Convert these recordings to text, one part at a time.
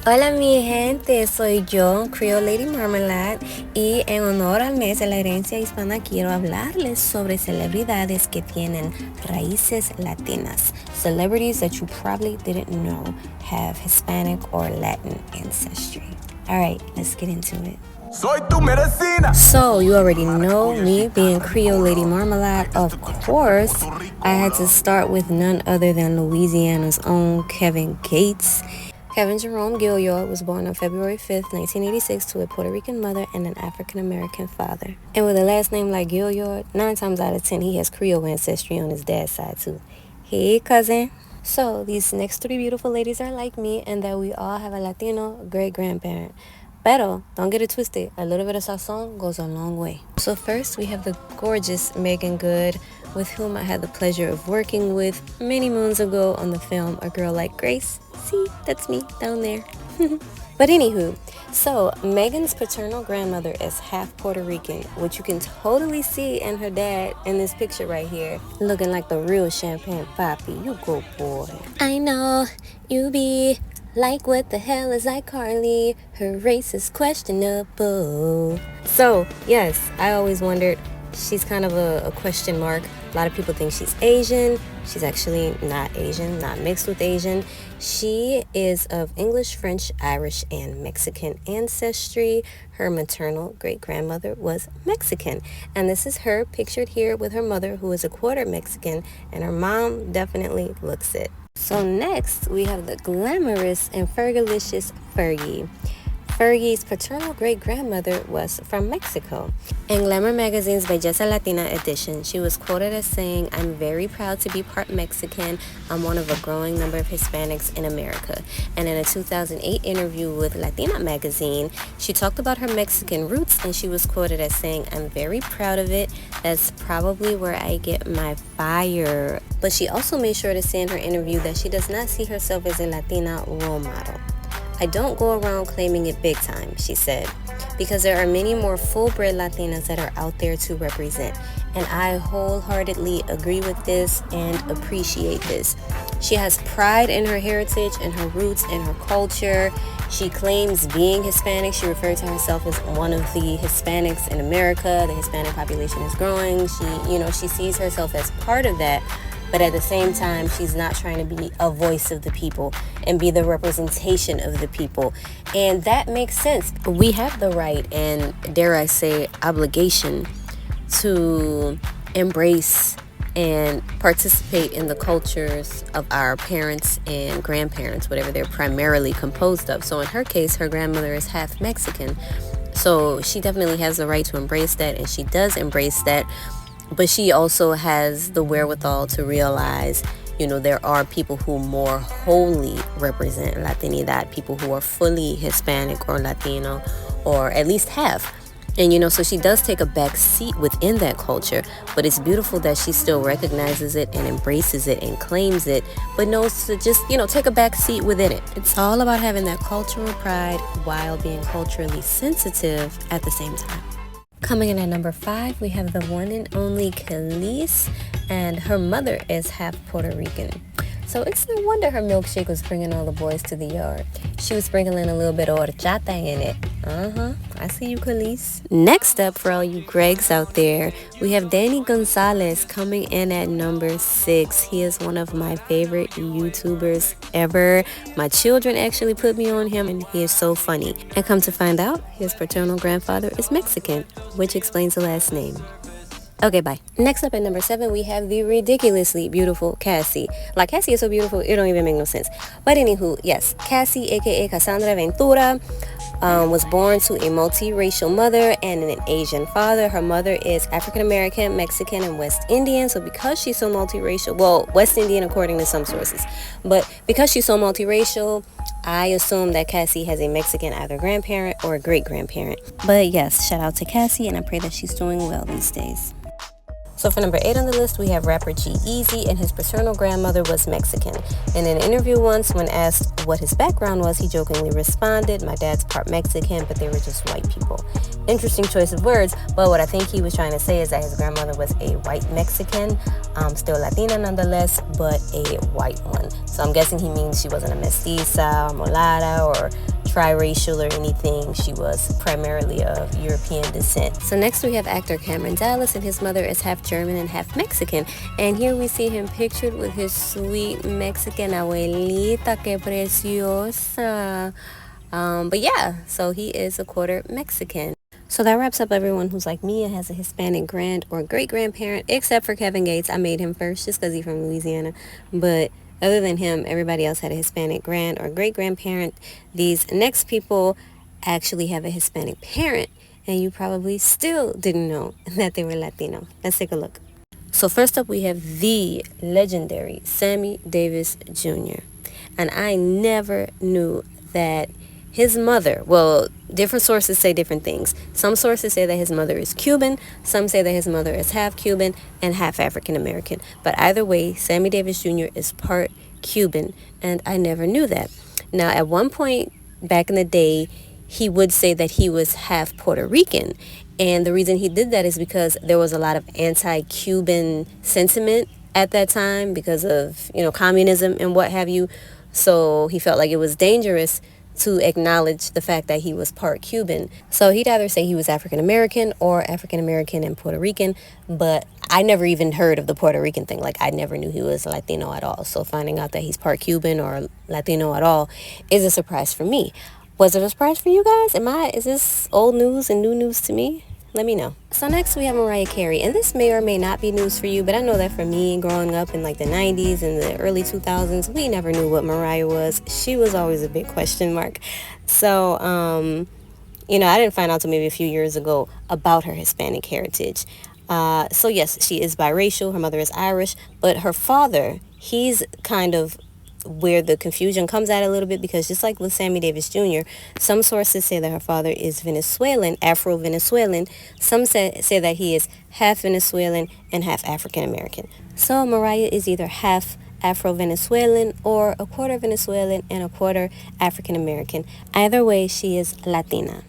Hola mi gente, soy yo, Creole Lady Marmalade, y en honor al mes de la herencia hispana quiero hablarles sobre celebridades que tienen raíces latinas. Celebrities that you probably didn't know have Hispanic or Latin ancestry. Alright, let's get into it. Soy tu medicina. So, you already know me being Creole Lady Marmalade. Of course, I had to start with none other than Louisiana's own Kevin Gates. Kevin Jerome Gilliard was born on February 5th, 1986 to a Puerto Rican mother and an African-American father. And with a last name like Gilliard, 9 times out of 10 he has Creole ancestry on his dad's side too. Hey cousin. So these next 3 beautiful ladies are like me and that we all have a Latino great-grandparent. Pero, don't get it twisted, a little bit of sazon goes a long way. So first we have the gorgeous Megan Good, with whom I had the pleasure of working with many moons ago on the film A Girl Like Grace. See, that's me down there. But anywho, so Megan's paternal grandmother is half Puerto Rican, which you can totally see in her dad in this picture right here, looking like the real champagne papi. You go, boy. I know you be like, what the hell is iCarly? Her race is questionable. So, yes, I always wondered, she's kind of a question mark. A lot of people think she's Asian. She's actually not Asian, not mixed with Asian. She is of English, French, Irish, and Mexican ancestry. Her maternal great-grandmother was Mexican. And this is her pictured here with her mother, who is a quarter Mexican, and her mom definitely looks it. So next, we have the glamorous and Fergalicious Fergie. Fergie's paternal great-grandmother was from Mexico. In Glamour magazine's Belleza Latina edition, she was quoted as saying, "I'm very proud to be part Mexican. I'm one of a growing number of Hispanics in America." And in a 2008 interview with Latina magazine, she talked about her Mexican roots, and she was quoted as saying, "I'm very proud of it. That's probably where I get my fire." But she also made sure to say in her interview that she does not see herself as a Latina role model. "I don't go around claiming it big time," she said, "because there are many more full-bred Latinas that are out there to represent. And I wholeheartedly agree with this and appreciate this." She has pride in her heritage and her roots and her culture. She claims being Hispanic. She referred to herself as one of the Hispanics in America. The Hispanic population is growing. She sees herself as part of that. But at the same time, she's not trying to be a voice of the people and be the representation of the people. And that makes sense. We have the right and, dare I say, obligation to embrace and participate in the cultures of our parents and grandparents, whatever they're primarily composed of. So in her case, her grandmother is half Mexican. So she definitely has the right to embrace that, and she does embrace that. But she also has the wherewithal to realize, there are people who more wholly represent Latinidad, people who are fully Hispanic or Latino, or at least half. And, so she does take a back seat within that culture, but it's beautiful that she still recognizes it and embraces it and claims it, but knows to just, take a back seat within it. It's all about having that cultural pride while being culturally sensitive at the same time. Coming in at number 5, we have the one and only Khalees, and her mother is half Puerto Rican. So it's no wonder her milkshake was bringing all the boys to the yard. She was sprinkling a little bit of horchata in it. I see you, Khalees. Next up, for all you Gregs out there, we have Danny Gonzalez coming in at number 6. He is one of my favorite YouTubers ever. My children actually put me on him, and he is so funny. And come to find out, his paternal grandfather is Mexican, which explains the last name. Okay, bye. Next up at number 7, we have the ridiculously beautiful Cassie. Like, Cassie is so beautiful, it don't even make no sense. But anywho, yes, Cassie, aka Cassandra Ventura, was born to a multiracial mother and an Asian father. Her mother is African-American, Mexican, and West Indian. So because she's so multiracial, well, West Indian according to some sources, but because she's so multiracial, I assume that Cassie has a Mexican either grandparent or a great-grandparent. But yes, shout out to Cassie, and I pray that she's doing well these days. So for number 8 on the list, we have rapper G-Eazy, and his paternal grandmother was Mexican. In an interview once, when asked what his background was, he jokingly responded, "My dad's part Mexican, but they were just white people." Interesting choice of words, but what I think he was trying to say is that his grandmother was a white Mexican, still Latina nonetheless, but a white one. So I'm guessing he means she wasn't a mestiza or mulata or triracial or anything. She was primarily of European descent. So next we have actor Cameron Dallas, and his mother is half German and half Mexican. And here we see him pictured with his sweet Mexican abuelita, que preciosa. But yeah, so he is a quarter Mexican. So that wraps up everyone who's like me and has a Hispanic grand or great-grandparent, except for Kevin Gates. I made him first just because he's from Louisiana. But other than him, everybody else had a Hispanic grand or great-grandparent. These next people actually have a Hispanic parent, and you probably still didn't know that they were Latino. Let's take a look. So first up, we have the legendary Sammy Davis Jr. And I never knew that his mother, well, different sources say different things. Some sources say that his mother is Cuban. Some say that his mother is half Cuban and half African American. But either way, Sammy Davis Jr. is part Cuban, and I never knew that. Now, at one point back in the day, he would say that he was half Puerto Rican. And the reason he did that is because there was a lot of anti-Cuban sentiment at that time because of, communism and what have you. So he felt like it was dangerous to acknowledge the fact that he was part Cuban. So he'd either say he was African American or African American and Puerto Rican, but I never even heard of the Puerto Rican thing. Like, I never knew he was Latino at all. So finding out that he's part Cuban or Latino at all is a surprise for me. Was it a surprise for you guys? Is this old news and new news to me? Let me know. So next we have Mariah Carey, and this may or may not be news for you, but I know that for me, growing up in like the 90s and the early 2000s, we never knew what Mariah was. She was always a big question mark. So, I didn't find out till maybe a few years ago about her Hispanic heritage. So yes, she is biracial. Her mother is Irish, but her father, he's kind of where the confusion comes at a little bit, because just like with Sammy Davis Jr., some sources say that her father is Venezuelan, Afro-Venezuelan. Some say that he is half Venezuelan and half African American. So Mariah is either half Afro-Venezuelan or a quarter Venezuelan and a quarter African American. Either way, she is Latina.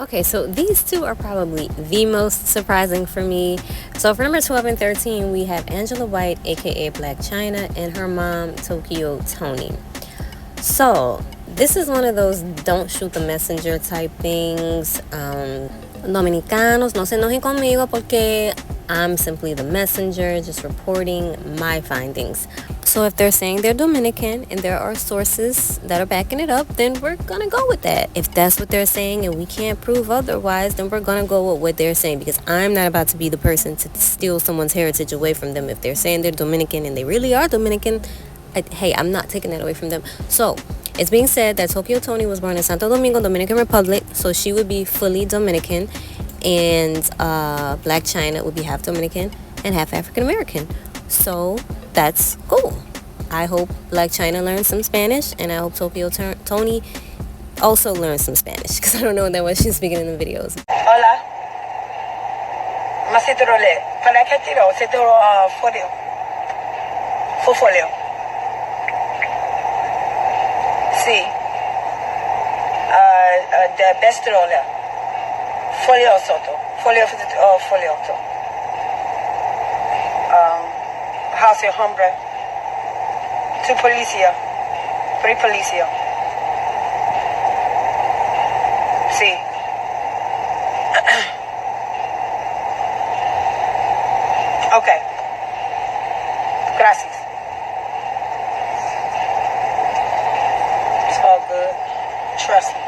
Okay, so these two are probably the most surprising for me. So for number 12 and 13, we have Angela White, aka Black China, and her mom, Tokyo Toni. So this is one of those don't shoot the messenger type things. Dominicanos, no se enojen conmigo porque I'm simply the messenger, just reporting my findings. So if they're saying they're Dominican and there are sources that are backing it up, then we're gonna go with that. If that's what they're saying and we can't prove otherwise, then we're gonna go with what they're saying, because I'm not about to be the person to steal someone's heritage away from them. If they're saying they're Dominican and they really are Dominican, hey, I'm not taking that away from them. So it's being said that Tokyo Toni was born in Santo Domingo, Dominican Republic, so she would be fully Dominican, and Black China would be half Dominican and half African American. So that's cool. I hope Black China learns some Spanish, and I hope Tokyo Toni also learns some Spanish, because I don't know that what she's speaking in the videos. Hola. Macetrole. Para que tiro, se tiro folio. Folio. Sí. De bestrole. Folio soto. Folio folio. House your hombre. Tu policia. Pri policia. Sí. Okay. Gracias. It's all good. Trust me.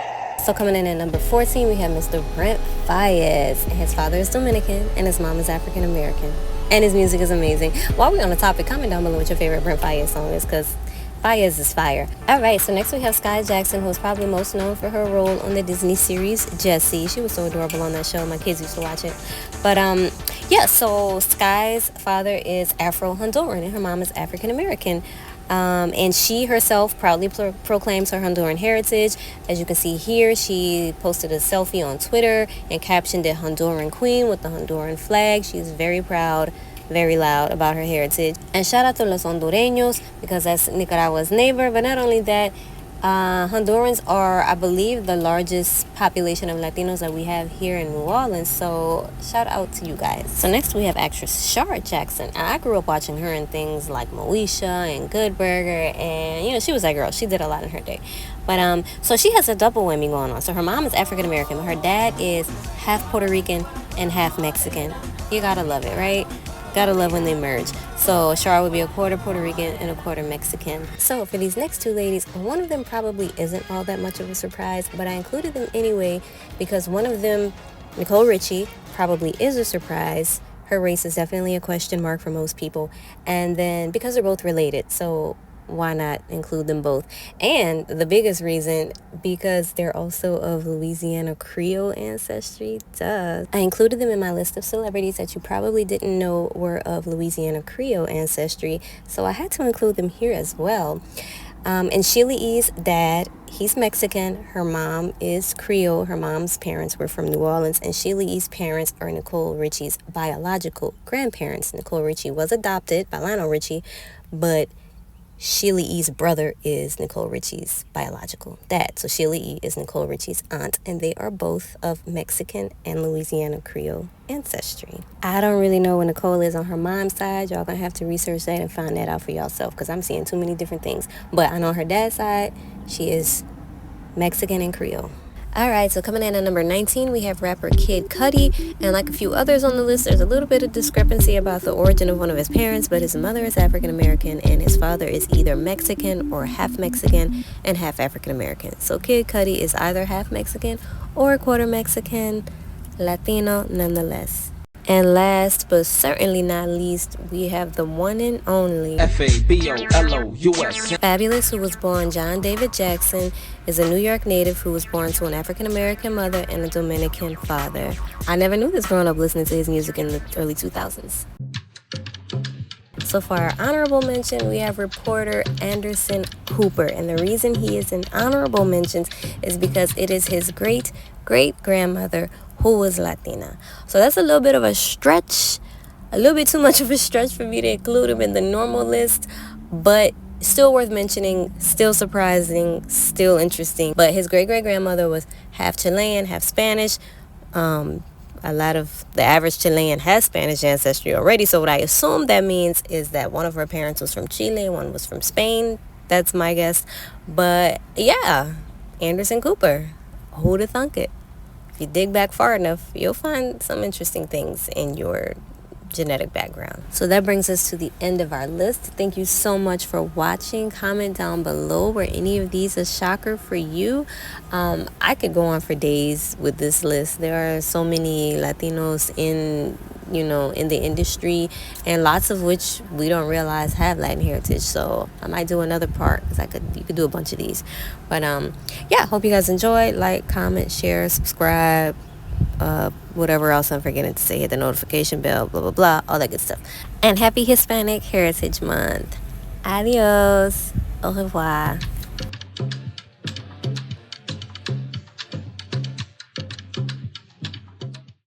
So coming in at number 14, we have Mr. Brent Faiyaz. His father is Dominican and his mom is African American. And his music is amazing. While we're on the topic, comment down below what your favorite Brent Faiyaz song is, because Faiyaz is fire. Alright, so next we have Sky Jackson, who is probably most known for her role on the Disney series Jessie. She was so adorable on that show. My kids used to watch it. But yeah, so Sky's father is Afro-Honduran and her mom is African American. And she herself proudly proclaims her Honduran heritage. As you can see here, she posted a selfie on Twitter and captioned it Honduran Queen with the Honduran flag. She's very proud, very loud about her heritage. And shout out to los Hondureños, because that's Nicaragua's neighbor. But not only that, Hondurans are, I believe, the largest population of Latinos that we have here in New Orleans, so shout out to you guys. So next we have actress Shara Jackson, and I grew up watching her in things like Moesha and Good Burger, and she was that girl. She did a lot in her day. But so she has a double whammy going on. So her mom is African American, but her dad is half Puerto Rican and half Mexican. You gotta love it, right? Gotta love when they merge. So Shara would be a quarter Puerto Rican and a quarter Mexican. So for these next two ladies, one of them probably isn't all that much of a surprise, but I included them anyway because one of them, Nicole Richie, probably is a surprise. Her race is definitely a question mark for most people. And then because they're both related, so why not include them both? And the biggest reason, because they're also of Louisiana Creole ancestry. Duh. I included them in my list of celebrities that you probably didn't know were of Louisiana Creole ancestry, so I had to include them here as well. And Sheila E.'s dad, he's Mexican. Her mom is Creole. Her mom's parents were from New Orleans. And Sheila E.'s parents are Nicole Richie's biological grandparents. Nicole Richie was adopted by Lionel Richie, but Sheila E.'s brother is Nicole Richie's biological dad. So Sheila E. is Nicole Richie's aunt, and they are both of Mexican and Louisiana Creole ancestry. I don't really know where Nicole is on her mom's side. Y'all gonna have to research that and find that out for yourself because I'm seeing too many different things. But I know on her dad's side, she is Mexican and Creole. Alright, so coming in at number 19, we have rapper Kid Cudi, and like a few others on the list, there's a little bit of discrepancy about the origin of one of his parents, but his mother is African American and his father is either Mexican or half Mexican and half African American. So Kid Cudi is either half Mexican or a quarter Mexican, Latino nonetheless. And last but certainly not least, we have the one and only Fabulous, who was born John David Jackson, is a New York native who was born to an African-American mother and a Dominican father. I never knew this growing up listening to his music in the early 2000s. So for our honorable mention, we have reporter Anderson Cooper. And the reason he is in honorable mentions is because it is his great-great-grandmother who was Latina. So that's a little bit of a stretch, a little bit too much of a stretch for me to include him in the normal list, but still worth mentioning, still surprising, still interesting. But his great-great-grandmother was half Chilean, half Spanish. A lot of the average Chilean has Spanish ancestry already, so what I assume that means is that one of her parents was from Chile, one was from Spain. That's my guess. But yeah, Anderson Cooper, who'd have thunk it? If you dig back far enough, you'll find some interesting things in your genetic background. So that brings us to the end of our list. Thank you so much for watching. Comment down below were any of these a shocker for you. I could go on for days with this list. There are so many Latinos in the industry, and lots of which we don't realize have Latin heritage. So I might do another part because you could do a bunch of these. But yeah, hope you guys enjoyed. Like, comment, share, subscribe, whatever else I'm forgetting to say, hit the notification bell, blah blah blah, all that good stuff. And happy Hispanic Heritage Month. Adios, au revoir.